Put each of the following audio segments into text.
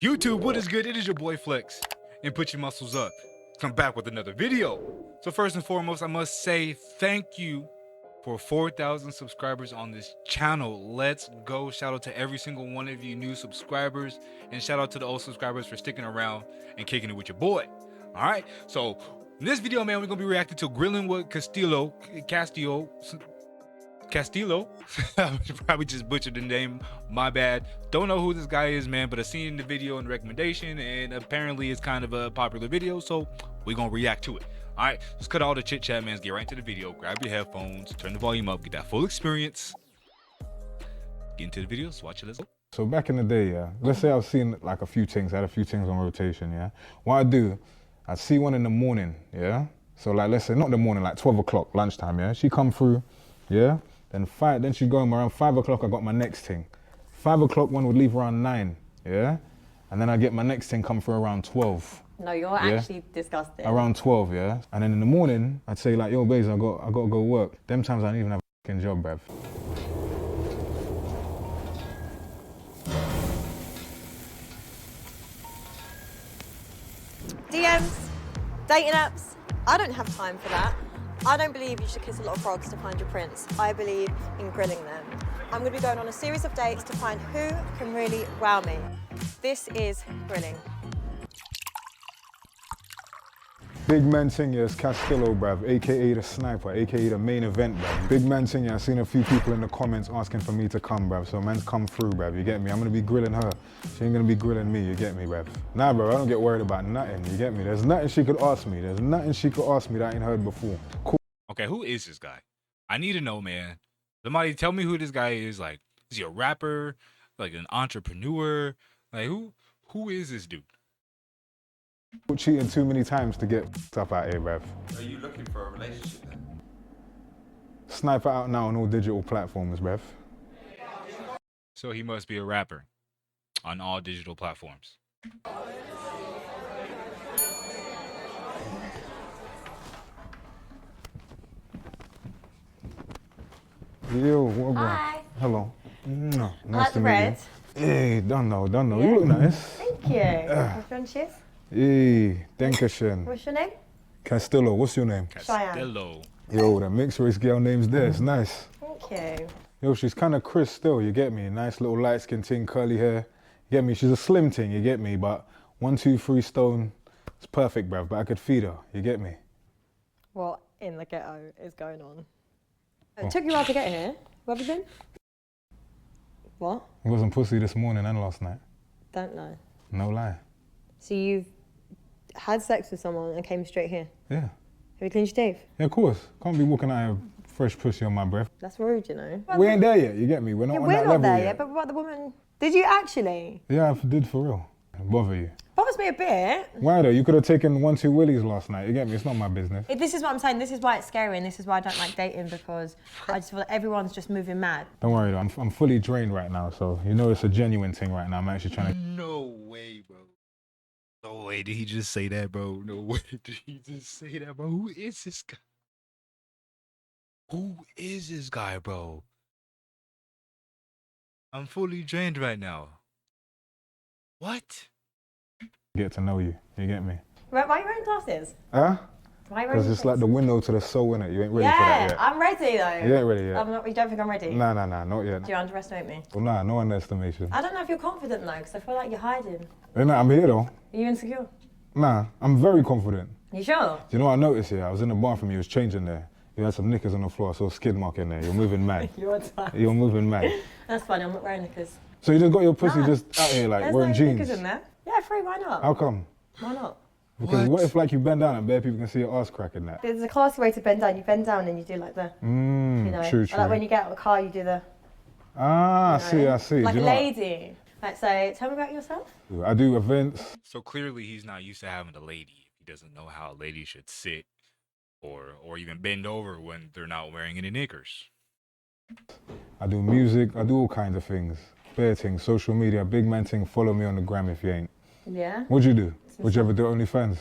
YouTube, what is good? It is your boy Flex, and put your muscles up. Come back with another video. So first and foremost, I must say thank you for 4,000 subscribers on this channel. Let's go. Shout out to every single one of you new subscribers, and shout out to the old subscribers for sticking around and kicking it with your boy. All right, so in this video, man, we're gonna be reacting to Grilling with Castillo. I probably just butchered the name, my bad. Don't know who this guy is, man, but I seen the video and recommendation, and apparently it's kind of a popular video, so we're gonna react to it. All right, let's cut all the chit chat, man. Let's get right into the video. Grab your headphones, turn the volume up, get that full experience. Get into the videos, watch it, let's go. So back in the day, yeah, let's say I've seen like a few things, I had a few things on rotation, yeah. What I do, I see one in the morning, yeah. So like, let's say not the morning, like 12 o'clock, lunchtime, yeah. She come through, yeah. Then she'd go home around 5 o'clock, I got my next thing. 5 o'clock one would leave around 9, yeah? And then I get my next thing come through around 12. No, you're actually disgusting. Around 12, yeah? And then in the morning, I'd say like, yo, babes, I got to go work. Them times I didn't even have a fucking job, bruv. DMs, dating apps, I don't have time for that. I don't believe you should kiss a lot of frogs to find your prince. I believe in grilling them. I'm going to be going on a series of dates to find who can really wow me. This is grilling. Big man thing, yeah, it's Castillo, bruv, aka the sniper, aka the main event, bruv. Big man thing, yeah, I've seen a few people in the comments asking for me to come, bruv, so man's come through, bruv, you get me? I'm gonna be grilling her. She ain't gonna be grilling me, you get me, bruv? Nah, bruv, I don't get worried about nothing, you get me? There's nothing she could ask me. There's nothing she could ask me that I ain't heard before. Cool. Okay, who is this guy? I need to know, man. Somebody tell me who this guy is. Like, is he a rapper? Like an entrepreneur? Like, who is this dude? Cheating too many times to get stuff out here, bruv. Are you looking for a relationship then? Sniper out now on all digital platforms, bruv. So he must be a rapper on all digital platforms. Yo, what Hi. Hello. No, I nice like to the meet red. you. Hey, don't know. Yeah. You look nice. Thank you. What's your cheers? Hey, Dankeschön. What's your name? Castillo, what's your name? Castillo. Yo, the mixed race girl name's there, it's nice. Thank you. Yo, she's kind of crisp still, you get me? Nice little light skin thing, curly hair. You get me? She's a slim thing, you get me? But 1, 2, 3 stone, it's perfect, bruv, but I could feed her, you get me? What in the ghetto is going on? It took you a while to get here. Where have you been? What? It wasn't pussy this morning and last night. Don't know. No lie. So you've had sex with someone and came straight here? Yeah. Have you cleaned your teeth? Yeah, of course. Can't be walking out of fresh pussy on my breath. That's rude, you know. We ain't there yet, you get me? We're not on We're that not level there yet. yet, but what the woman... Did you actually? Yeah, I did for real. Bother you. Bothers me a bit. Why though? You could have taken 1, 2 willies last night. You get me? It's not my business. This is what I'm saying. This is why it's scary, and this is why I don't like dating, because I just feel like everyone's just moving mad. Don't worry though. I'm fully drained right now, so you know it's a genuine thing right now. I'm actually trying to. No way, bro. No way did he just say that, bro. No way did he just say that, bro. Who is this guy? Who is this guy, bro? I'm fully drained right now. What? Get to know you. You get me? Why are you wearing glasses? Huh? Why are you wearing Because it's like the window to the soul, innit? You ain't ready for Yeah, that yet. I'm ready though. You ain't ready yet. I'm not, you don't think I'm ready? Nah, not yet. Do you underestimate me? Well, nah, no underestimation. I don't know if you're confident though, because I feel like you're hiding. Nah, I'm here though. Are you insecure? Nah, I'm very confident. You sure? Do you know what I noticed here? I was in the bathroom, you was changing there. You had some knickers on the floor, I saw a skid mark in there. You're moving mad. You're tight. You're moving mad. That's funny, I'm not wearing knickers. So you just got your pussy Nah. just out here like There's wearing no jeans? knickers in there. Yeah, free, why not? How come? Why not? Because what if like you bend down and bare people can see your ass crack in that? There's a classy way to bend down. You bend down and you do like the, you know, True. like when you get out of the car, you do the, Ah, you know, I see. like Do a you know lady. Right, so tell me about yourself. what? I do events. So clearly he's not used to having a lady. He doesn't know how a lady should sit or even bend over when they're not wearing any knickers. I do music. I do all kinds of things. Bare things, social media, big man thing. Follow me on the gram if you ain't. Yeah? What'd you do? Would you ever do OnlyFans?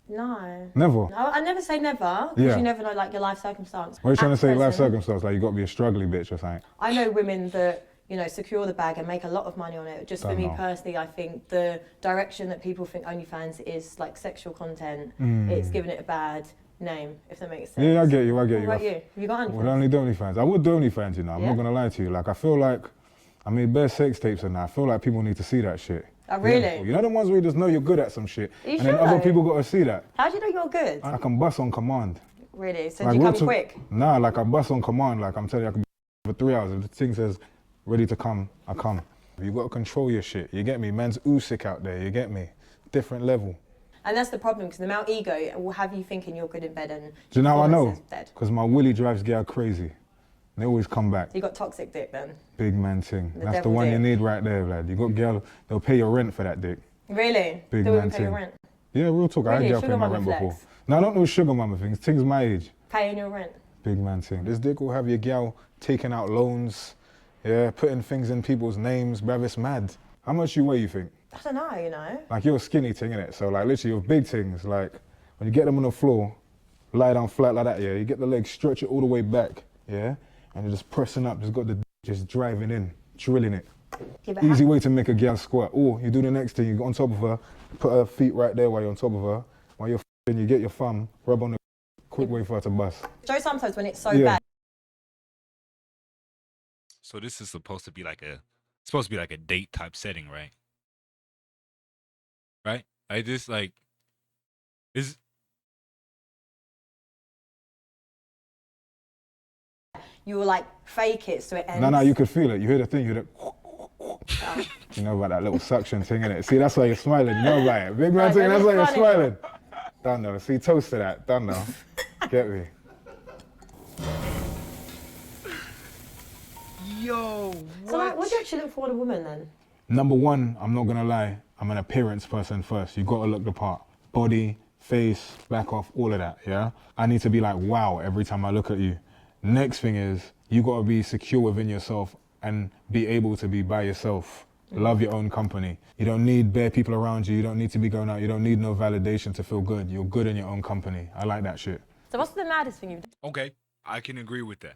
No. Never? No, I never say never, because Yeah. you never know like your life circumstance. What are you trying to At say, life present, circumstance? Like you got to be a struggly bitch or something? I know women that you know, secure the bag and make a lot of money on it. Just for me personally, I think the direction that people think OnlyFans is like sexual content, it's giving it a bad name, if that makes sense. Yeah, I get you. What about you? Have you got OnlyFans? Well, I only do OnlyFans. I would do OnlyFans, you know. I'm not gonna lie to you. Like, I feel like, I mean, bare sex tapes and that. I feel like people need to see that shit. Oh, really? Yeah. You know the ones where you just know you're good at some shit, Are you and sure then other though? people got to see that. How do you know you're good? I can bust on command. Really? So Like, do you come real quick? Nah, like I bust on command. Like I'm telling you, I can be for 3 hours. If the thing says ready to come, I come. You got to control your shit. You get me? Man's oosic out there. You get me? Different level. And that's the problem, because the amount ego will have you thinking you're good in bed and Do you know how I know? performance is dead. Because my willy drives girl crazy. They always come back. You got toxic dick then? Big man thing. The That's the devil one you dick. need right there, lad. You got girl, they'll pay your rent for that dick. Really? Big They man wouldn't pay your thing. rent? Yeah, real talk. I Really? had girl Sugar pay my mama rent flex? before. No, I don't know sugar mama things. Things my age. Paying your rent? Big man thing. This dick will have your gal taking out loans, yeah, putting things in people's names, bruv, it's mad. How much you weigh, you think? I don't know, you know. Like, you're a skinny thing, innit? So, like, literally, your big things, like, when you get them on the floor, lie down flat like that, yeah, you get the legs, stretch it all the way back, yeah, and you're just pressing up, just got the dick just driving in, drilling it. Give it Easy half. way to make a gal squat. Or you do the next thing, you go on top of her, put her feet right there while you're on top of her, while you're f***ing, you get your thumb, rub on the quick way for her to bust. Joe, sometimes when it's so Yeah. bad, So this is supposed to be like a date type setting, right? Right? Like this, like, is you will like fake it so it ends. No, you could feel it. You hear the thing, you hear the you know about that little suction thing, innit? See, that's why you're smiling. You know about it. Big man Right, thing, that that's why is you're funny. smiling. Done now. See, toast to that. Done now. Get me? yo. So like, what do you actually look for in a woman then? Number one, I'm not gonna lie, I'm an appearance person first. You gotta look the part. Body, face, back off, all of that, yeah? I need to be like, wow, every time I look at you. Next thing is, you gotta be secure within yourself and be able to be by yourself. Love your own company. You don't need bare people around you. You don't need to be going out. You don't need no validation to feel good. You're good in your own company. I like that shit. So what's the maddest thing you've Okay, I can agree with that.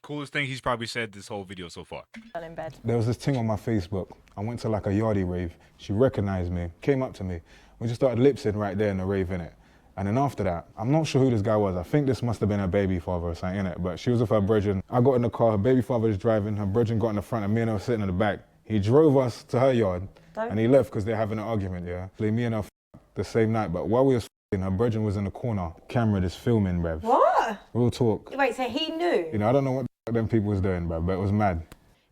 Coolest thing he's probably said this whole video so far. done in bed? There was this thing on my Facebook. I went to like a yardie rave. She recognized me, came up to me. We just started lip-syncing right there in the rave, innit? And then after that, I'm not sure who this guy was. I think this must have been her baby father or something, innit? But she was with her brethren. I got in the car, her baby father was driving, her brethren got in the front, and me and her were sitting in the back. He drove us to her yard, and he left because they're having an argument, yeah? So me and her the same night, but while we was her brethren was in the corner. Camera just filming, bruv. What? Real talk. Wait, so he knew? You know, I don't know what them people was doing, bruv, but it was mad.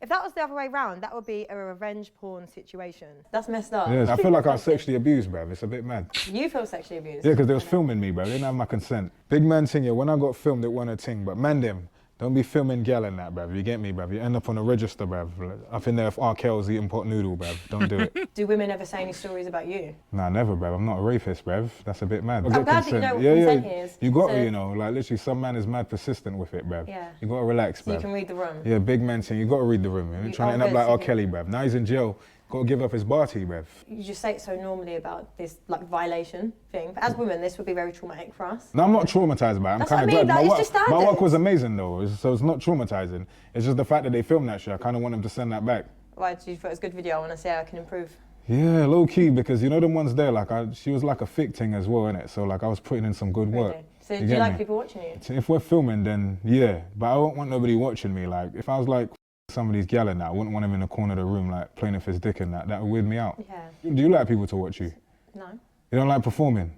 If that was the other way round, that would be a revenge porn situation. That's messed up. Yeah, I feel like I was sexually abused, bruv. It's a bit mad. You feel sexually abused? Yeah, because they was filming me, bruv. They didn't have my consent. Big man thing, yeah, when I got filmed, it wasn't a thing. But man, them, don't be filming gal and that, bruv. You get me, bruv? You end up on a register, bruv. Up in there if R. Kelly's eating pot noodle, bruv. Don't do it. Do women ever say any stories about you? Nah, never, bruv. I'm not a rapist, bruv. That's a bit mad. I'm glad that you know what yeah, consent yeah. is. You got So- to, you know, like literally some man is mad persistent with it, bruv. Yeah. You got to relax, So bruv. you can read the room? Yeah, big man thing. You got to read the room. You're trying to end up like R. Kelly, bruv. Now he's in jail. Got to give up his barty, bruv. You just say it so normally about this like violation thing, but as women, this would be very traumatic for us. No, I'm not traumatized by it. I'm That's kind of what I mean, glad. like, it's work, just my work standards. was amazing though, so it's not traumatizing. It's just the fact that they filmed that shit. I kind of want them to send that back. Why do you thought it was a good video? I want to see how I can improve. Yeah, low key, because you know the ones there, like she was like a thick thing as well, innit? So like I was putting in some good work. Really? So You do you get like me? people watching you? If we're filming, then yeah, but I don't want nobody watching me. Like if I was like somebody's gal and that, I wouldn't want him in the corner of the room like playing with his dick and that. That would weird me out. Yeah. Do you like people to watch you? No. You don't like performing?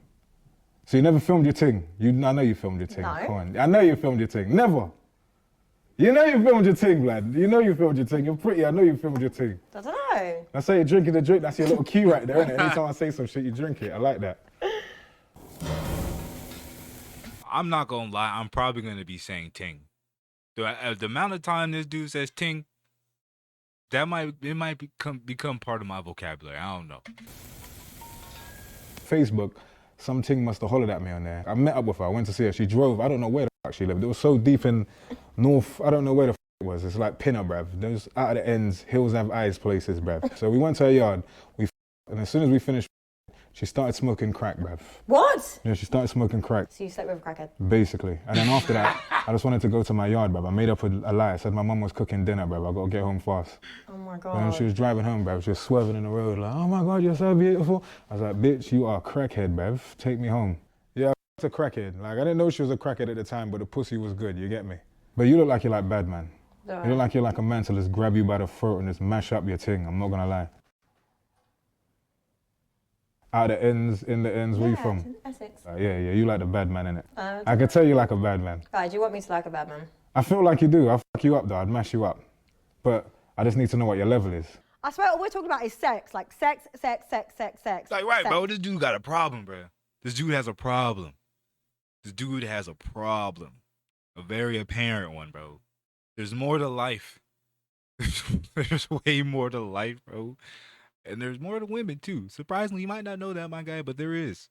So you never filmed your thing? I know you filmed your thing. No. Come on. I know you filmed your thing. Never. You know you filmed your thing, lad. You know you filmed your thing. You're pretty. I know you filmed your thing. I don't know. I say you're drinking the drink. That's your little cue right there, isn't it? Anytime I say some shit, you drink it. I like that. I'm not gonna lie, I'm probably gonna be saying ting. The amount of time this dude says ting, it might become part of my vocabulary. I don't know. Facebook, something must have hollered at me on there. I met up with her. I went to see her. She drove. I don't know where the fuck she lived. It was so deep in north. I don't know where the fuck it was. It's like Pinner, bruv. Those out of the ends, hills have eyes places, bruv. So we went to her yard. And as soon as we finished, She started smoking crack, bruv. What? Yeah, she started smoking crack, So you slept with a crackhead? basically. And then after that, I just wanted to go to my yard, bruv. I made up a lie. I said my mum was cooking dinner, bruv. I gotta get home fast. Oh my And then she God. was driving home, bruv. She was swerving in the road like, oh my God, you're so beautiful. I was like, bitch, you are a crackhead, bruv. Take me home. Yeah, I a crackhead. Like, I didn't know she was a crackhead at the time, but the pussy was good, you get me? But you look like you're like bad man. You look like you're like a man to just grab you by the throat and just mash up your ting. I'm not gonna lie. Out the ends, in the ends, where you from? Essex. Yeah, you like the bad man, innit? I can tell you like a bad man. Guys, do you want me to like a bad man? I feel like you do. I'll fuck you up though, I'd mash you up. But I just need to know what your level is. I swear all we're talking about is sex. Like sex. Like, right, sex. bro, this dude got a problem, bro. This dude has a problem. This dude has a problem. A very apparent one, bro. There's more to life. There's way more to life, bro. And there's more to women, too. Surprisingly, you might not know that, my guy, but there is.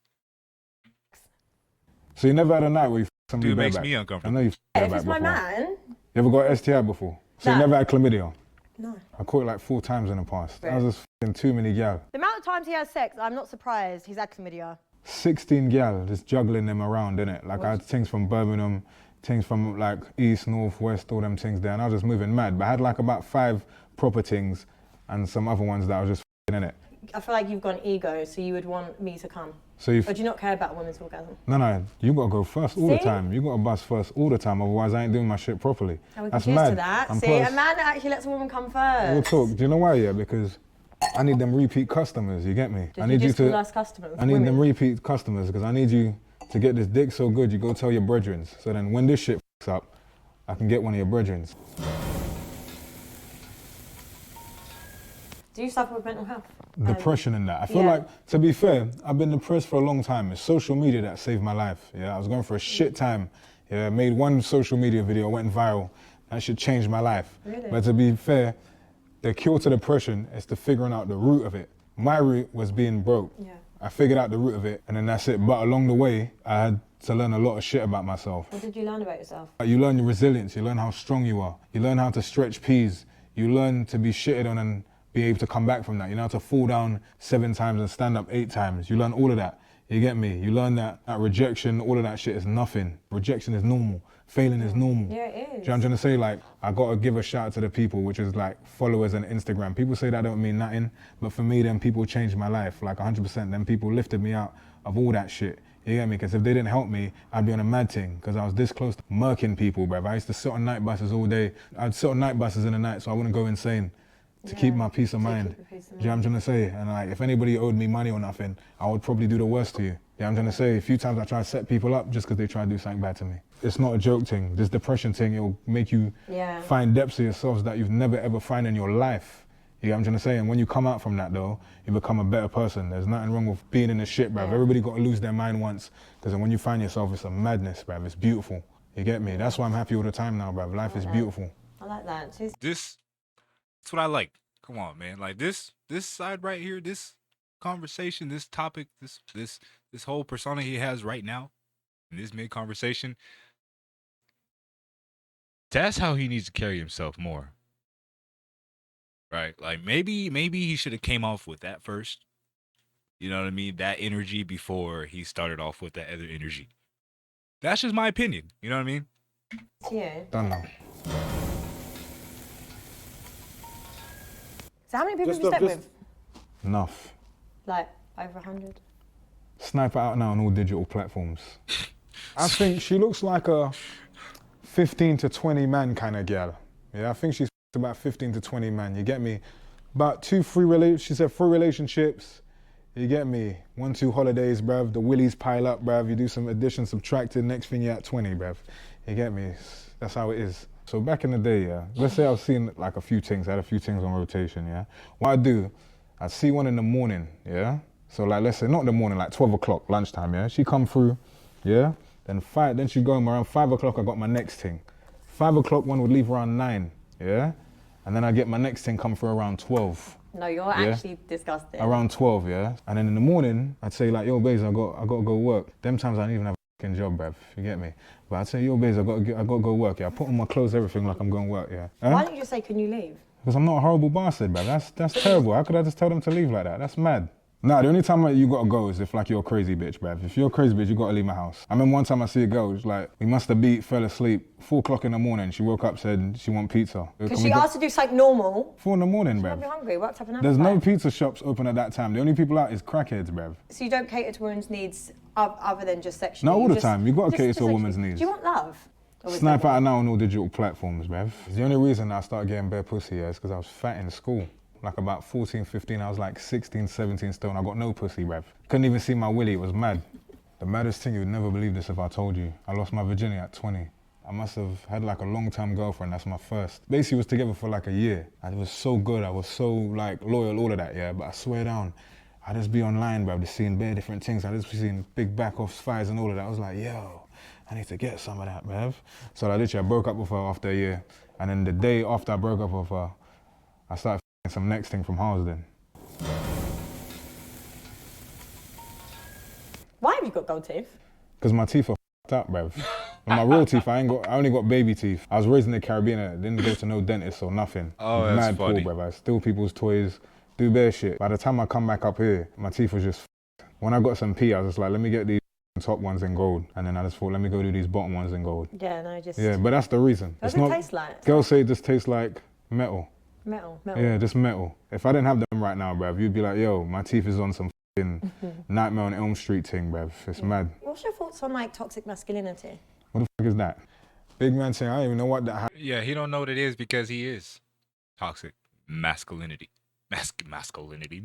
So you never had a night where you f somebody Dude, makes bareback? me uncomfortable. I know you f If bareback it's my before. man, You ever got STI before? So you No. never had chlamydia? no. I caught it like 4 times in the past. Right. That was just f***ing too many gal. The amount of times he has sex, I'm not surprised he's had chlamydia. 16 gal, just juggling them around, innit? Like I had things from Birmingham, things from like east, north, west, all them things there, and I was just moving mad. But I had like about 5 proper things and some other ones that I was just f***ing, innit? I feel like you've gone ego, so you would want me to come. So you Or do you not care about a woman's orgasm? No, you gotta go first all the See? time. You gotta bust first all the time, otherwise I ain't doing my shit properly. And we can That's cheers mad. to that. And See, plus, a man that actually lets a woman come we'll first. talk. Do you know why? Yeah, because I need them repeat customers. You get me? Did I need you just call us customers? I need women? them repeat customers because I need you to get this dick so good. You go tell your brethrens. So then when this shit fucks up, I can get one of your brethrens. Do you suffer with mental health? Depression and that. I feel yeah. like, to be fair, I've been depressed for a long time. It's social media that saved my life. Yeah, I was going for a shit time. Yeah, made one social media video, went viral. That shit changed my life. Really? But to be fair, the cure to depression is to figuring out the root of it. My root was being broke. Yeah. I figured out the root of it, and then that's it. But along the way, I had to learn a lot of shit about myself. What did you learn about yourself? You learn your resilience, you learn how strong you are, you learn how to stretch peas, you learn to be shitted on and be able to come back from that. You know how to fall down 7 times and stand up 8 times. You learn all of that. You get me? You learn that rejection, all of that shit is nothing. Rejection is normal. Failing is normal. Yeah, it is. Do you know what I'm trying to say? Like, I gotta give a shout out to the people, which is like followers and Instagram. People say that don't mean nothing, but for me, them people changed my life. Like 100%, them people lifted me out of all that shit. You get me? Because if they didn't help me, I'd be on a mad thing. Because I was this close to murking people, bruv. I used to sit on night buses all day. I'd sit on night buses in the night so I wouldn't go insane. To keep my peace of mind. keep your peace of Do you know what I'm trying to say? And like, if anybody owed me money or nothing, I would probably do the worst to you. You know what I'm trying to say? A few times I try to set people up just because they try to do something bad to me. It's not a joke thing. This depression thing, it'll make you find depths of yourselves that you've never ever find in your life. You know what I'm trying to say? And when you come out from that though, you become a better person. There's nothing wrong with being in the shit, bruv. Everybody got to lose their mind once. Because when you find yourself, it's a madness, bruv. It's beautiful. You get me? That's why I'm happy all the time now, bruv. Life is beautiful. I like that. That's what I like. Come on, man. Like this side right here, this conversation, this topic, this whole persona he has right now in this mid conversation. That's how he needs to carry himself more. Right? Like maybe he should have came off with that first. You know what I mean? That energy before he started off with that other energy. That's just my opinion. You know what I mean? Yeah. Done now. So how many people have you slept with? Enough. Like over 100? Sniper out now on all digital platforms. I think she looks like a 15 to 20 man kind of girl. Yeah, I think she's about 15 to 20 man. You get me? About 3 relationships. You get me? 1, 2 holidays, bruv. The willies pile up, bruv. You do some addition, subtracted. Next thing you're at 20, bruv. You get me? That's how it is. So back in the day, yeah, let's say I've seen like a few things. I had a few things on rotation, yeah. What I do, I see one in the morning, yeah. So like, let's say not in the morning, like 12 o'clock, lunchtime, yeah. She come through, yeah. Then she go home around 5 o'clock. I got my next thing. 5 o'clock one would leave around 9, yeah. And then I get my next thing come through around 12. No, you're actually disgusting. Around 12, yeah. And then in the morning, I'd say like, yo, babes, I got to go work. Them times I don't even have a fucking job, bruv. You get me? But I'd say, yo, babes, I got to go work. Yeah, I put on my clothes, everything like I'm going to work. Yeah. Why don't you just say, can you leave? Because I'm not a horrible bastard, bruv. That's terrible. How could I just tell them to leave like that? That's mad. Nah, the only time that you gotta go is if like you're a crazy bitch, bruv. If you're a crazy bitch, you gotta leave my house. I remember one time I see a girl, it's like, we must have beat, fell asleep, 4 o'clock in the morning. She woke up, said she want pizza. Because she asked to do something normal. 4 in the morning, I'd be bruv. hungry, worked up an There's no appetite. pizza shops open at that time. The only people out is crackheads, bruv. So you don't cater to women's needs other than just sexually? Not all the just- time. You gotta cater to a woman's sexually. needs. Do you want love? Or is Snipe that- out now on all digital platforms, bruv. The only reason I started getting bare pussy is because I was fat in school. Like about 14, 15, I was like 16, 17 stone. I got no pussy, bruv. Couldn't even see my willy, it was mad. The maddest thing, you would never believe this if I told you. I lost my virginity at 20. I must have had like a long-time girlfriend, that's my first. Basically, was together for like a year. And it was so good, I was so like loyal, all of that, yeah. But I swear down, I just be online, bruv, just seeing bare different things. I just be seeing big back-offs, fires and all of that. I was like, yo, I need to get some of that, bruv. So I literally broke up with her after a year. And then the day after I broke up with her, I started some next thing from Harlesden. Why have you got gold teeth? Because my teeth are up, bruv. And my real teeth, I only got baby teeth. I was raised in the Caribbean, I didn't go to no dentist or nothing. Oh, that's Mad funny. poor, bruv. I steal people's toys, do bare shit. By the time I come back up here, my teeth was just When I got some pee, I was just like, let me get these top ones in gold. And then I just thought, let me go do these bottom ones in gold. Yeah, no, just... Yeah, but that's the reason. What does it taste like? Girls say it just tastes like metal. Metal. Yeah, just metal. If I didn't have them right now, bruv, you'd be like, yo, my teeth is on some f***ing Nightmare on Elm Street thing, bruv. It's mad. What's your thoughts on like toxic masculinity? What the f*** is that? Big man saying, I don't even know what that Yeah, he don't know what it is because he is toxic masculinity. Masculinity.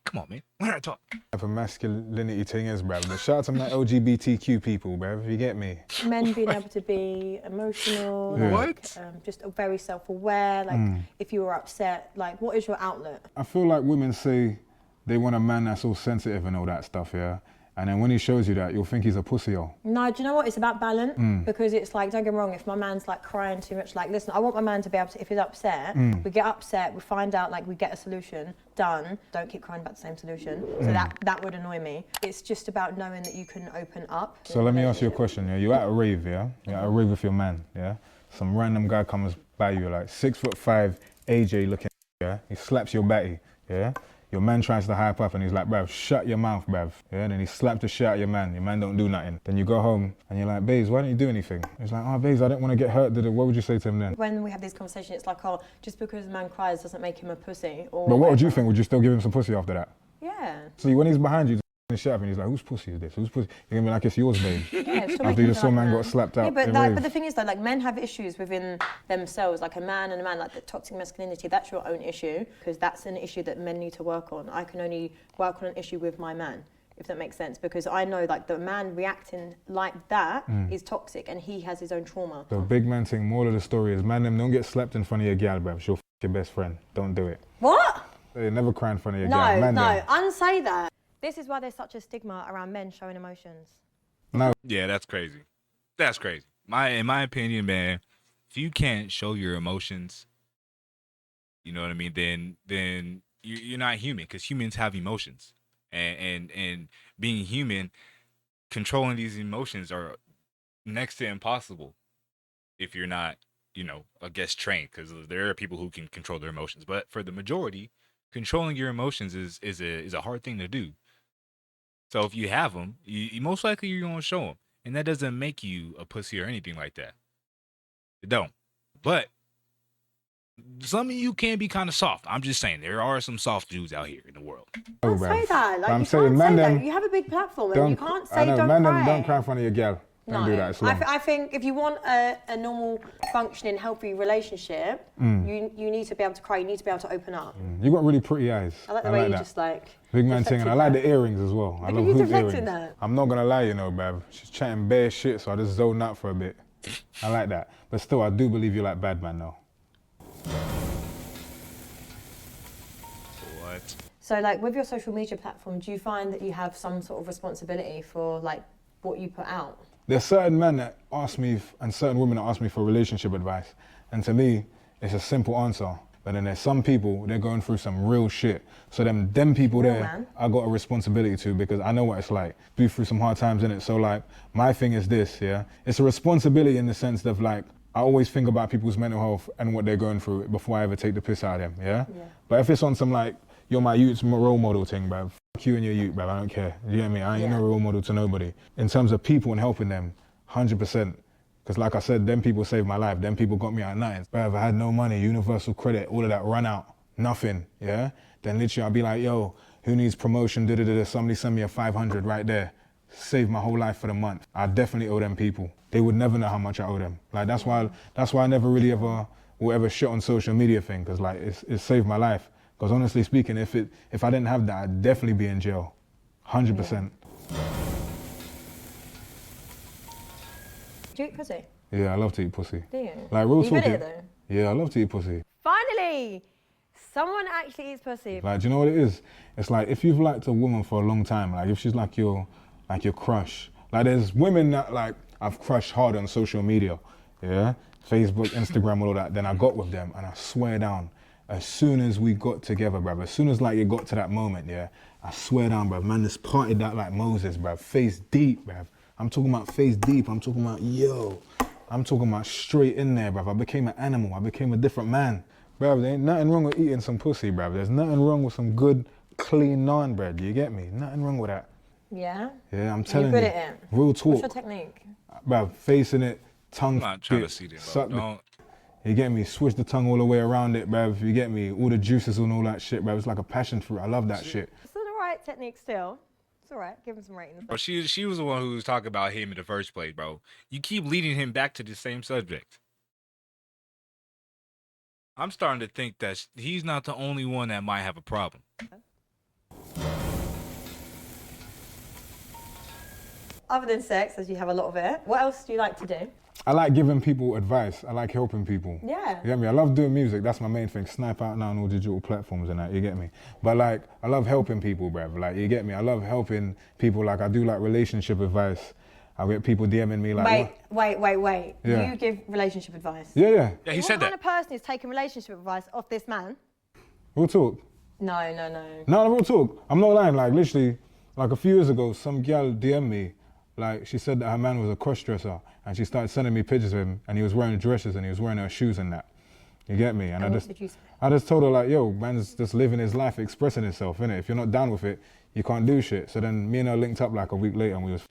Come on, man. When I talk. type of masculinity thing is, bruv. But shout out to my LGBTQ people, bruv. You get me? Men being able to be emotional, Yeah. like, What? just very self-aware. Like, if you were upset, like, what is your outlet? I feel like women say they want a man that's all sensitive and all that stuff, yeah? And then when he shows you that, you'll think he's a pussy-o. No, do you know what? It's about balance because it's like, don't get me wrong, if my man's like crying too much, like, listen, I want my man to be able to, if he's upset, we get upset, we find out, like, we get a solution, done. Don't keep crying about the same solution. So that would annoy me. It's just about knowing that you can open up. So let me ask you a question, yeah? You're at a rave, yeah? You're at a rave with your man, yeah? Some random guy comes by you, like 6'5", AJ looking, yeah? He slaps your batty, yeah? Your man tries to hype up and he's like, bruv, shut your mouth, bruv. Yeah, and then he slapped the shit out of your man don't do nothing. Then you go home and you're like, babes, why don't you do anything? He's like, oh, babes, I didn't want to get hurt, what would you say to him then? When we have these conversations, it's like, oh, just because a man cries doesn't make him a pussy. Or But what would you whatever. think? Would you still give him some pussy after that? Yeah. See, when he's behind you, the shit up and he's like, whose pussy is this? Whose pussy? You're gonna be like, it's yours, babe. Yeah, it's still After making you me just feel saw like man a got slapped out. Yeah, but, in but rave. the thing is though, like men have issues within themselves, like a man, like the toxic masculinity, that's your own issue, because that's an issue that men need to work on. I can only work on an issue with my man, if that makes sense, because I know like the man reacting like that is toxic and he has his own trauma. The big man thing, moral of the story is, man, them don't get slapped in front of your gal, bruv. She'll f your best friend. Don't do it. What? They never cry in front of your gal. No, Man, no, them. unsay that. This is why there's such a stigma around men showing emotions. No, Yeah, that's crazy. That's crazy. In my opinion, man, if you can't show your emotions, you know what I mean, then you're not human, because humans have emotions. And being human, controlling these emotions are next to impossible if you're not, I guess trained, because there are people who can control their emotions. But for the majority, controlling your emotions is a hard thing to do. So if you have them, you most likely you're gonna show them, and that doesn't make you a pussy or anything like that. It don't. But some of you can be kind of soft. I'm just saying there are some soft dudes out here in the world. Don't bruv. say that. Like, I'm you saying, can't man, say them that. You have a big platform and you can't say I know, don't man, cry. them don't cry in front of your gal. Don't do that. It's wrong. I think if you want a normal, functioning, healthy relationship, you need to be able to cry. You need to be able to open up. You got really pretty eyes. I like the way you that. just like. Big man thing, and I like the earrings as well. I Look at love you hoop deflecting earrings. that. I'm not gonna lie, bruv. She's chatting bare shit, so I just zoned out for a bit. I like that. But still, I do believe you like bad man though. What? So like with your social media platform, do you find that you have some sort of responsibility for like what you put out? There's certain men that ask me, and certain women that ask me for relationship advice. And to me, it's a simple answer. But then there's some people, they're going through some real shit. So them people Real there, man. I got a responsibility to, because I know what it's like. Be through some hard times in it. So like, my thing is this, yeah? It's a responsibility in the sense of like, I always think about people's mental health and what they're going through before I ever take the piss out of them, yeah? But if it's on some like, you're my youth's role model thing, bruv. Fuck you and your youth, bruv. I don't care. You get me? I ain't no role model to nobody. In terms of people and helping them, 100%. Because like I said, them people saved my life. Them people got me out of nothing. Bruv, I had no money, universal credit, all of that run out, nothing, yeah? Then literally I'd be like, yo, who needs promotion, da-da-da-da, somebody send me a 500 right there. Saved my whole life for the month. I definitely owe them people. They would never know how much I owe them. Like, that's why I never really will ever shit on social media thing, because like, it saved my life. Because honestly speaking, if I didn't have that, I'd definitely be in jail, 100%. Do you eat pussy? Yeah, I love to eat pussy. Do you? Like, real You talk. good at it though? Yeah, I love to eat pussy. Finally! Someone actually eats pussy. Like, do you know what it is? It's like, if you've liked a woman for a long time, like if she's like your crush. Like, there's women that like I've crushed hard on social media, yeah? Facebook, Instagram, all of that. Then I got with them, and I swear down, as soon as we got together, bruv, as soon as like it got to that moment, yeah, I swear down, bruv, man, just parted that like Moses, bruv, face deep, bruv. I'm talking about face deep, I'm talking about, yo, I'm talking about straight in there, bruv. I became an animal, I became a different man. Bruv, there ain't nothing wrong with eating some pussy, bruv. There's nothing wrong with some good, clean naan bread, you get me? Nothing wrong with that. Yeah? Yeah, I'm telling you. You're good at it. Real talk. What's your technique? Bruv, facing it, tongue. I'm not trying to see this, bro. Don't. You get me? Switch the tongue all the way around it, bruv. You get me? All the juices and all that shit, bruv. It's like a passion fruit. I love that shit. It's the right technique still. It's all right. Give him some ratings. Bro, she was the one who was talking about him in the first place, bro. You keep leading him back to the same subject. I'm starting to think that he's not the only one that might have a problem. Other than sex, as you have a lot of it, what else do you like to do? I like giving people advice. I like helping people. Yeah. You get me? I love doing music. That's my main thing. Snipe out now on all digital platforms and that. You get me? But like, I love helping people, bruv. Like, you get me? I love helping people. Like, I do like relationship advice. I get people DMing me like, wait. Yeah. You give relationship advice? Yeah. Yeah, he said What that. kind of person is taking relationship advice off this man? Real talk. No. No, real talk. I'm not lying. Like, literally, like a few years ago, some girl DM'd me. Like, she said that her man was a cross-dresser, and she started sending me pictures of him, and he was wearing dresses, and he was wearing her shoes and that. You get me? And what did you say? I just told her, like, yo, man's just living his life, expressing himself, innit? If you're not down with it, you can't do shit. So then me and her linked up like a week later, and we was...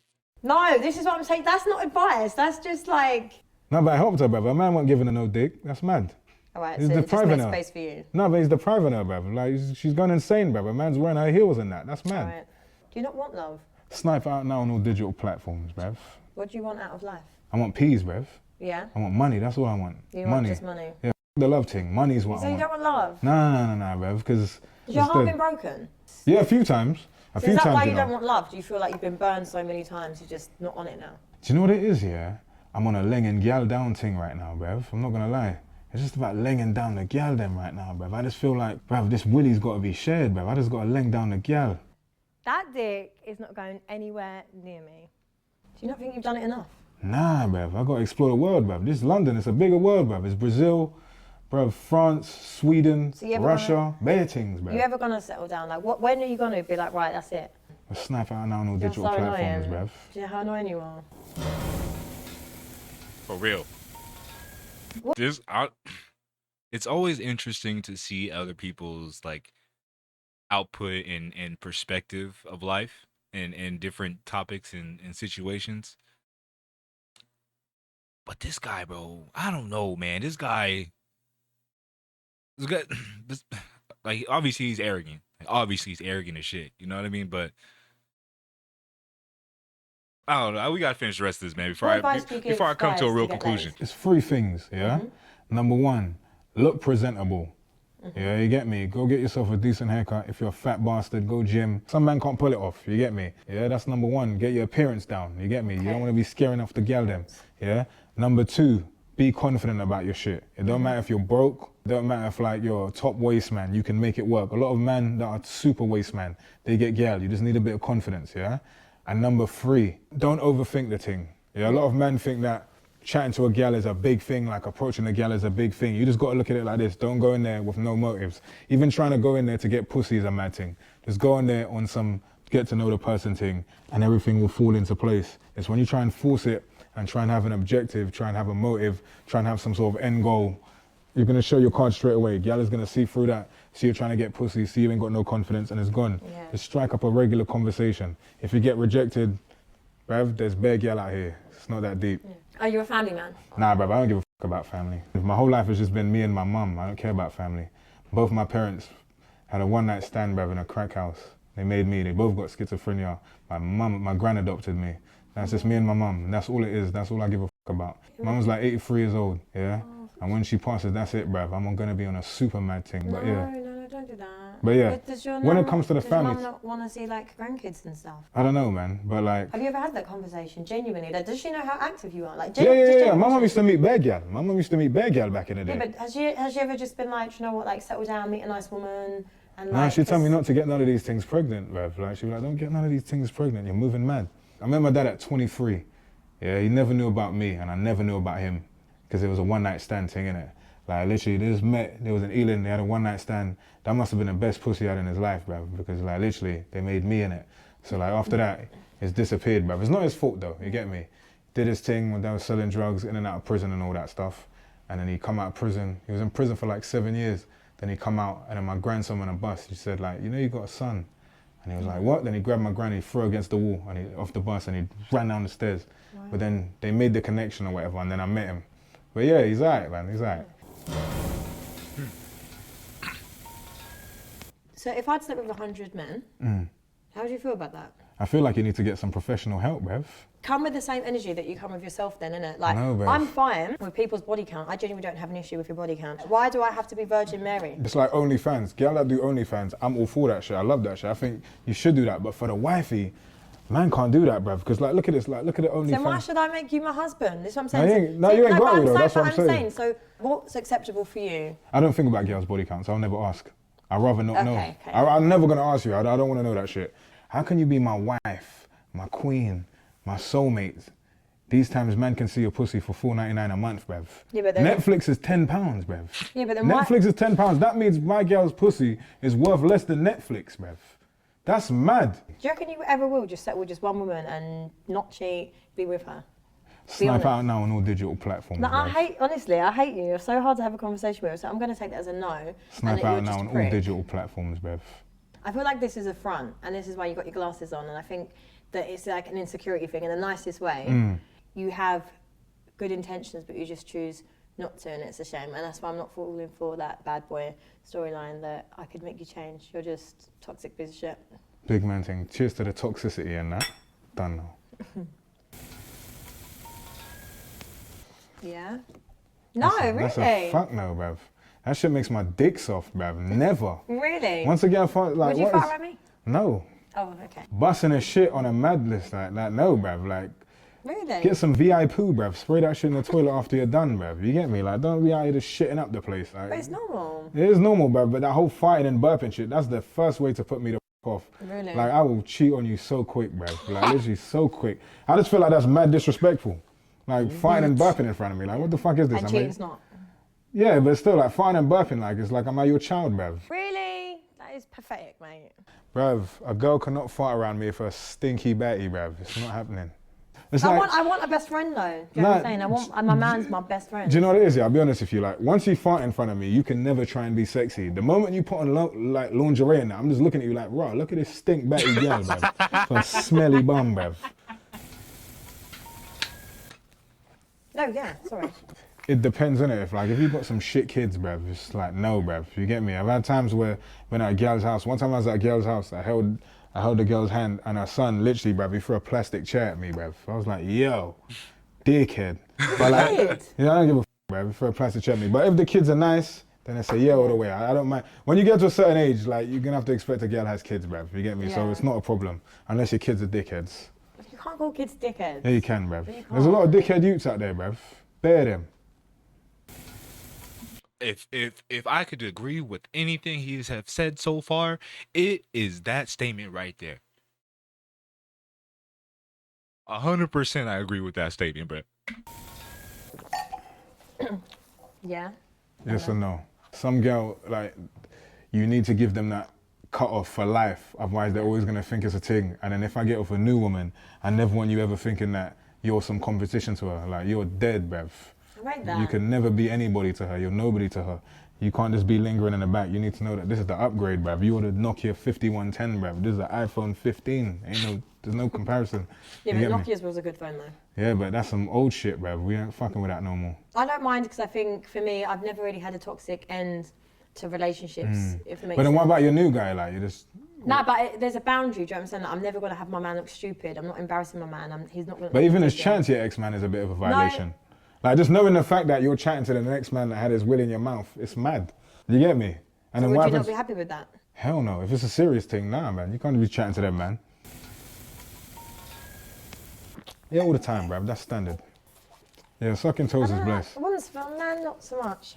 No, this is what I'm saying. That's not advice. That's just like... No, but I helped her, bruv. Her man wasn't giving her no dick. That's mad. All right, He's so it just depriving makes her. space for you. No, but he's depriving her, bruv. Like, she's gone insane, bruv. Her man's wearing her heels and that. That's mad. All right. Do you not want love? Snipe out now on all digital platforms, bruv. What do you want out of life? I want peas, bruv. Yeah? I want money. That's all I want. You want just money? Yeah, the love thing. Money is what So I you want. don't want love? No, bruv, because... Has your heart been broken? Yeah, a few times. A So few is that times, why you know. don't want love? Do you feel like you've been burned so many times, you're just not on it now? Do you know what it is, yeah? I'm on a laying gal down thing right now, bruv. I'm not gonna lie. It's just about laying down the gal them right now, bruv. I just feel like, bruv, this willy's gotta be shared, bruv. I just gotta laying down the gal. That dick is not going anywhere near me. Do you not think you've done it enough? Nah, bruv. I gotta explore the world, bruv. This is London. It's a bigger world, bruv. It's Brazil, bruv, France, Sweden, So you ever Russia, bare things, bruv. You ever gonna settle down? Like, when are you gonna be like, right, that's it? We'll snipe out now on all You're digital so platforms, annoying. bruv. Do you know how annoying you are? For real. It's always interesting to see other people's like output and perspective of life and different topics and situations. But this guy, bro, I don't know, man. This guy, like, obviously he's arrogant. Like, obviously he's arrogant as shit. You know what I mean? But I don't know. We gotta finish the rest of this, man. Before What advice do you give I come to a guys real to get conclusion. laid? It's three things, yeah? Mm-hmm. Number one, look presentable. Yeah, you get me? Go get yourself a decent haircut. If you're a fat bastard, go gym. Some man can't pull it off, you get me? Yeah, that's number one. Get your appearance down, you get me? You don't want to be scaring off the gal them, yeah? Number two, be confident about your shit. It don't matter if you're broke. It don't matter if like you're a top waist man, you can make it work. A lot of men that are super waist man, they get gal. You just need a bit of confidence, yeah? And number three, don't overthink the thing. Yeah, a lot of men think that chatting to a gal is a big thing, like approaching a gal is a big thing. You just gotta look at it like this. Don't go in there with no motives. Even trying to go in there to get pussy is a mad thing. Just go in there on some get to know the person thing and everything will fall into place. It's when you try and force it and try and have an objective, try and have a motive, try and have some sort of end goal, You're gonna show your card straight away. Gal is gonna see through that, see you're trying to get pussy, see you ain't got no confidence, and it's gone. Yeah. Just strike up a regular conversation. If you get rejected, bruv, there's bare gal out here. It's not that deep. Yeah. Are you a family man? Nah, bruv, I don't give a fuck about family. My whole life has just been me and my mum. I don't care about family. Both my parents had a one-night stand, bruv, in a crack house. They made me. They both got schizophrenia. My gran adopted me. That's just me and my mum. And that's all it is. That's all I give a fuck about. Mum's like 83 years old, yeah? And when she passes, that's it, bruv. I'm gonna be on a super mad thing, but yeah. No, don't do that. But yeah, when it comes to the does family... Does Mum not want to see, like, grandkids and stuff? I don't know, man, but like... Have you ever had that conversation, genuinely? Like, does she know how active you are? Like, yeah. My mum used to meet bear gal. My mum used to meet bear gal back in the day. Yeah, but has she ever just been like, you know what, like, settle down, meet a nice woman, and No, like... she'd tell me not to get none of these things pregnant, bruv. Like, she'd be like, don't get none of these things pregnant, you're moving mad. I met my dad at 23. Yeah, he never knew about me, and I never knew about him, because it was a one-night stand thing, innit? Like, literally, they just met, there was an Ealing, they had a one-night stand. That must have been the best pussy he had in his life, bruv, because, like, literally, they made me in it. So, like, after that, it's disappeared, bruv. It's not his fault, though, you get me? Did his thing when they were selling drugs, in and out of prison and all that stuff. And then he come out of prison. He was in prison for, like, 7 years. Then he come out, and then my grandson on a bus, he said, like, you know you got a son? And he was like, what? Then he grabbed my granny, threw her against the wall, and he off the bus, and he ran down the stairs. Wow. But then they made the connection or whatever, and then I met him. But yeah, he's alright, man, he's alright. So if I'd slept with 100 men, how would you feel about that? I feel like you need to get some professional help, bruv. Come with the same energy that you come with yourself then, innit? Like, No, babe. I'm fine with people's body count. I genuinely don't have an issue with your body count. Why do I have to be Virgin Mary? It's like OnlyFans. Girl that do OnlyFans, I'm all for that shit. I love that shit. I think you should do that. But for the wifey, man can't do that, bruv. Because like, look at this. Like, look at the OnlyFans. Then why should I make you my husband? This is what I'm saying. You ain't got it though. That's what I'm saying. So what's acceptable for you? I don't think about girls' body counts. I'll never ask. I'd rather not know. Okay. I'm never gonna ask you. I don't want to know that shit. How can you be my wife, my queen, my soulmate? These times, man can see your pussy for $4.99 a month, bruv. Yeah, but Netflix is £10, bruv. Yeah, but then Netflix is £10. That means my girl's pussy is worth less than Netflix, bruv. That's mad. Do you reckon you ever will just settle with just one woman and not cheat, be with her? Snipe out now on all digital platforms. No, I hate you. You're so hard to have a conversation with, so I'm going to take that as a no. Snipe out now on all digital platforms, bruv. I feel like this is a front, and this is why you got your glasses on, and I think that it's like an insecurity thing in the nicest way. You have good intentions, but you just choose not to, and it's a shame. And that's why I'm not falling for that bad boy storyline that I could make you change. You're just toxic piece of shit. Big man thing. Cheers to the toxicity and that. Done now. Yeah? No, really? That's a fuck no, bruv. That shit makes my dick soft, bruv. Never. Really? Once again, like, would you fart around me? No. Oh, okay. Busting a shit on a mad list like that, no, bruv. Like, really? Get some VI poo, bruv. Spray that shit in the toilet after you're done, bruv. You get me? Like, don't be out here just shitting up the place. Like, but it's normal. It is normal, bruv. But that whole fighting and burping shit, that's the first way to put me the off. Really? Like, I will cheat on you so quick, bruv. Like, literally so quick. I just feel like that's mad disrespectful. Like, fighting and burping in front of me. Like, what the fuck is this? And cheating's not. Yeah, but still, like, fighting and burping, like, it's like, am I your child, bruv? Really? That is pathetic, mate. Bruv, a girl cannot fart around me for a stinky batty, bruv. It's not happening. It's I like, want a best friend, though. Do you know what I'm saying? My man's my best friend. Do you know what it is? Yeah, I'll be honest with you. Like, once you fart in front of me, you can never try and be sexy. The moment you put on, like, lingerie and that, I'm just looking at you like, raw, look at this stink batty girl, bruv. For a smelly bum, bruv. No, yeah, sorry. It depends, innit? If you've got some shit kids, bruv, it's like, no, bruv. You get me? I've had times where when at a girl's house, one time I was at a girl's house, I held the girl's hand and her son, literally, bruv, he threw a plastic chair at me, bruv. I was like, yo, dickhead. But like, you know, I don't give a bruv, he threw a plastic chair at me. But if the kids are nice, then I say, yeah, all the way. I don't mind. When you get to a certain age, like, you're gonna have to expect a girl has kids, bruv. You get me? Yeah. So it's not a problem, unless your kids are dickheads. You can't call kids dickheads. Yeah, you can, bruv. There's a lot of dickhead youths out there, bruv. Bear them. If I could agree with anything he has have said so far, it is that statement right there. 100% I agree with that statement, bro. Yeah. Yes or no? Some girl, like, you need to give them that cut off for life, otherwise they're always gonna think it's a thing. And then if I get with a new woman, I never want you ever thinking that you're some competition to her. Like, you're dead, bruv. rate that. You can never be anybody to her. You're nobody to her. You can't just be lingering in the back. You need to know that this is the upgrade, bruv. You ordered Nokia 5110, bruv. This is the iPhone 15. There's no comparison. Yeah, You but get me? Nokia's was a good phone though. Yeah, but that's some old shit, bruv. We ain't fucking with that no more. I don't mind because I think for me, I've never really had a toxic end to relationships. If it makes But then what sense. about your new guy? Like, you just... No, but there's a boundary. Do you understand that? I'm never gonna have my man look stupid. I'm not embarrassing my man. He's not gonna. But even his chatting to your ex-man is a bit of a violation. Like, just knowing the fact that you're chatting to the next man that had his will in your mouth, it's mad. You get me? And So then would you not be happy with that? Hell no. If it's a serious thing, nah, man. You can't be chatting to them, man. Yeah, all the time, bruv. That's standard. Yeah, sucking toes is blessed. Once, man, not so much.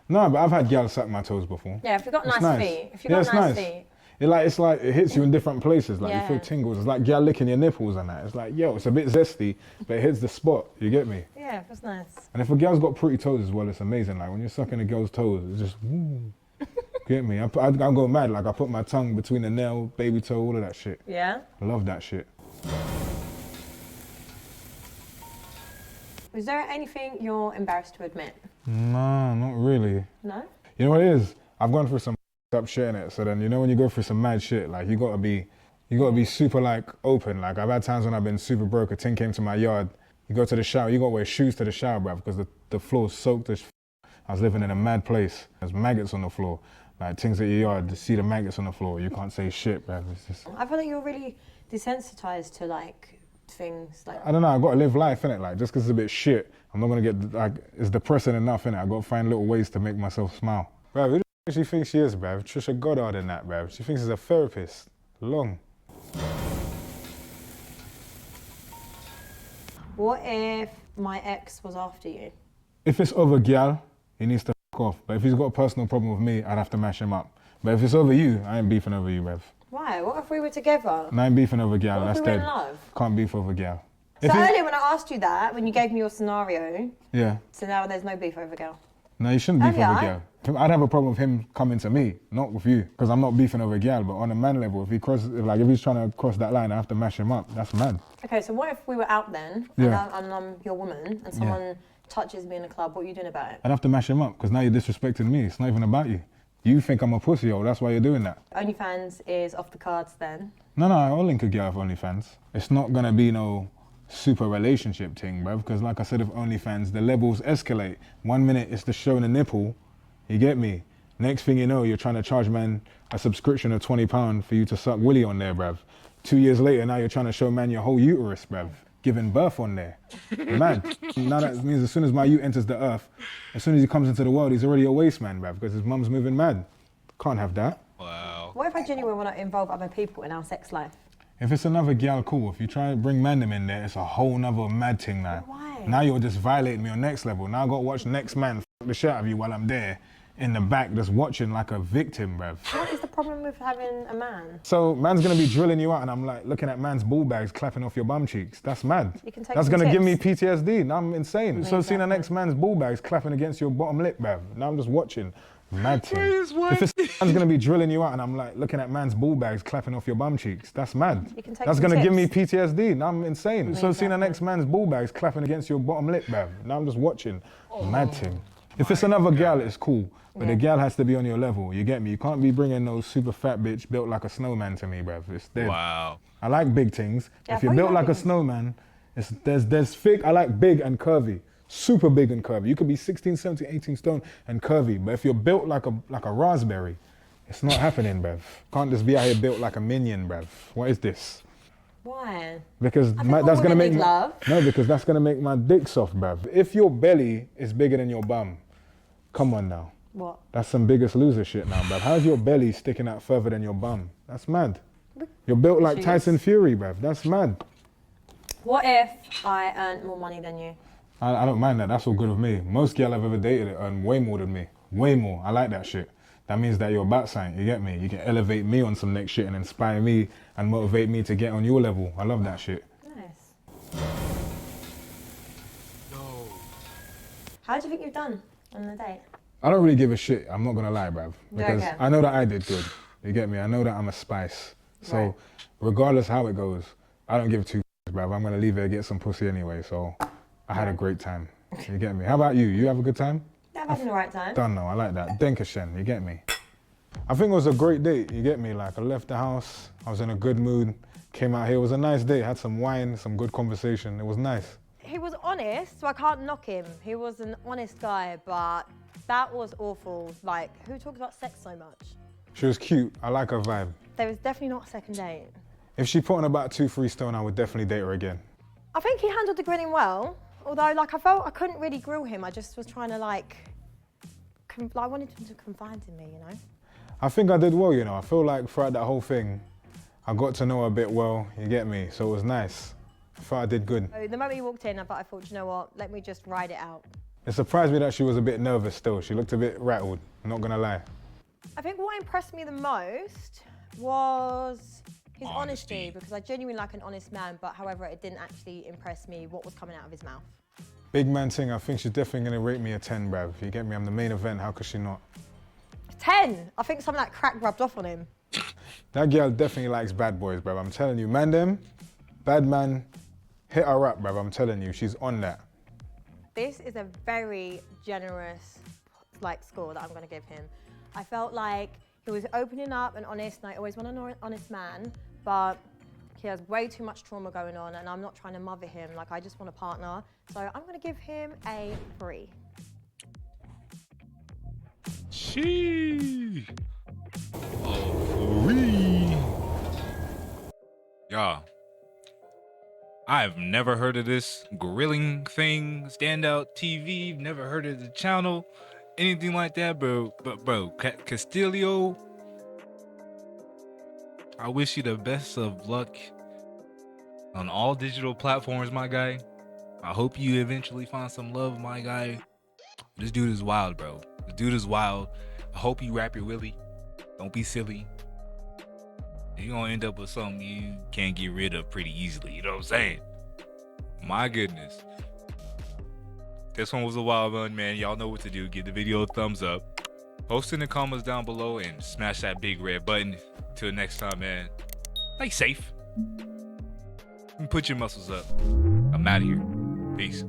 No, but I've had gals suck my toes before. Yeah, if you've got It's nice feet. If you've got it's nice feet. It's like it hits you in different places. Like you feel Yeah. tingles. It's like gal licking your nipples and that. It's like, yo, it's a bit zesty, but it hits the spot. You get me? Yeah, that's nice. And if a girl's got pretty toes as well, it's amazing. Like when you're sucking a girl's toes, it's just, woo. Get me? I go mad. Like I put my tongue between the nail, baby toe, all of that shit. Yeah. I love that shit. Is there anything you're embarrassed to admit? No, not really. No? You know what it is? I've gone through some up shit in it. So then, you know, when you go through some mad shit, like you gotta be super like open. Like I've had times when I've been super broke. A ting came to my yard. You go to the shower. You gotta wear shoes to the shower, bruv, because the floor's soaked as. I was living in a mad place. There's maggots on the floor. Like things at your yard. To see the maggots on the floor, you can't say shit, bruv. It's just. I feel like you're really desensitized to like things like. I don't know. I gotta live life, innit? Like just because it's a bit shit, I'm not gonna get like it's depressing enough, innit? I gotta find little ways to make myself smile. Bruv, who the she thinks she is, bruv? Trisha Goddard in that, bruv. She thinks she's a therapist. Long. What if my ex was after you? If it's over gal, he needs to f off. But if he's got a personal problem with me, I'd have to mash him up. But if it's over you, I ain't beefing over you, bruv. Why? What if we were together? And I ain't beefing over gal. What if That's we were dead. in love? Can't beef over gal. So If earlier when I asked you that, when you gave me your scenario, yeah. so now there's no beef over girl. No, you shouldn't beef Oh, yeah. over gal. I'd have a problem with him coming to me, not with you, because I'm not beefing over gal. But on a man level, if he's trying to cross that line, I have to mash him up. That's mad. Okay, so what if we were out then, Yeah. and I'm your woman, and someone touches me in a club? What are you doing about it? I'd have to mash him up, because now you're disrespecting me. It's not even about you. You think I'm a pussy, that's why you're doing that. OnlyFans is off the cards then. No, I'll link a girl with OnlyFans. It's not gonna be no super relationship thing, bruv, because like I said with OnlyFans, the levels escalate. 1 minute it's the showing a nipple, you get me? Next thing you know, you're trying to charge man a subscription of £20 for you to suck willy on there, bruv. 2 years later, now you're trying to show man your whole uterus, bruv. Giving birth on there. Mad. Now that means as soon as my ute enters the earth, as soon as he comes into the world, he's already a waste man, bruv, because his mum's moving mad. Can't have that. Wow. What if I genuinely want to involve other people in our sex life? If it's another gal, cool. If you try to bring mandem in there, it's a whole nother mad thing now. Why? Now you're just violating me on next level. Now I got to watch next man f the shit out of you while I'm there in the back just watching like a victim, bruv. What is the problem with having a man? So man's gonna be drilling you out and I'm like looking at man's ball bags clapping off your bum cheeks. That's mad. You can take That's some gonna give me tips. PTSD. Now I'm insane. So seeing the exactly. next man's ball bags clapping against your bottom lip, bruv. Now I'm just watching. Mad thing. is what? If it's man's gonna be drilling you out and I'm like looking at man's ball bags clapping off your bum cheeks, that's mad. You can take That's some gonna give me tips. PTSD. Now I'm insane. So seeing the Exactly. next man's ball bags clapping against your bottom lip, bruv. Now I'm just watching. Mad thing. If it's another gal, it's cool. But the gal has to be on your level. You get me? You can't be bringing no super fat bitch built like a snowman to me, bruv. It's dead. Wow. I like big things. Yeah, If you're I thought you built like a liked- snowman, there's thick. I like big and curvy. Super big and curvy. You could be 16, 17, 18 stone and curvy. But if you're built like a raspberry, it's not happening, bruv. Can't just be out here built like a minion, bruv. What is this? Why? Because think all that's gonna women make need love. no, because that's gonna make my dick soft, bruv. If your belly is bigger than your bum, come on now. What? That's some Biggest Loser shit now, bruv. How's your belly sticking out further than your bum? That's mad. You're built like Jeez. Tyson Fury, bruv. That's mad. What if I earned more money than you? I don't mind that. That's all good with me. Most girl I've ever dated earn way more than me. Way more. I like that shit. That means that you're about something. You get me? You can elevate me on some next shit and inspire me and motivate me to get on your level. I love that shit. Nice. How do you think you've done on the date? I don't really give a shit. I'm not gonna lie, bruv. Because okay. I know that I did good. You get me? I know that I'm a spice. So Right. regardless how it goes, I don't give two f***s, bruv. I'm gonna leave her get some pussy anyway. So I had a great time. You get me? How about you? You have a good time? Yeah, I've had the right time. Don't know, I like that. Dankeschön, you get me? I think it was a great date, you get me? Like, I left the house, I was in a good mood, came out here, it was a nice day, had some wine, some good conversation, it was nice. He was honest, so I can't knock him. He was an honest guy, but that was awful. Like, who talks about sex so much? She was cute, I like her vibe. There was definitely not a second date. If she put on about 2-3 stone, I would definitely date her again. I think he handled the grilling well, although like I felt I couldn't really grill him. I just was trying to like, I wanted him to confide in me, you know? I think I did well, you know. I feel like throughout that whole thing, I got to know her a bit well, you get me? So it was nice. I thought I did good. So the moment he walked in, I thought, you know what, let me just ride it out. It surprised me that she was a bit nervous still. She looked a bit rattled, I'm not gonna lie. I think what impressed me the most was his honesty, because I genuinely like an honest man, but however, it didn't actually impress me what was coming out of his mouth. Big man thing, I think she's definitely gonna rate me a 10, bruv. You get me? I'm the main event, how could she not? 10! I think some of that crack rubbed off on him. That girl definitely likes bad boys, bruv. I'm telling you, man them, bad man, hit her up, bruv. I'm telling you, she's on that. This is a very generous like score that I'm gonna give him. I felt like he was opening up and honest, and I always want an honest man, but he has way too much trauma going on, and I'm not trying to mother him. Like, I just want a partner. So I'm gonna give him a 3. Sheesh. Oh, free. Y'all, I've never heard of this grilling thing, standout TV, never heard of the channel, anything like that, bro. But bro, Castillo, I wish you the best of luck on all digital platforms, my guy. I hope you eventually find some love, my guy. This dude is wild, bro. This dude is wild. I hope you wrap your willy. Don't be silly. You're gonna end up with something you can't get rid of pretty easily. You know what I'm saying? My goodness. This one was a wild one, man. Y'all know what to do. Give the video a thumbs up. Post in the comments down below and smash that big red button. Till next time, man. Stay safe. And put your muscles up. I'm out of here. Peace.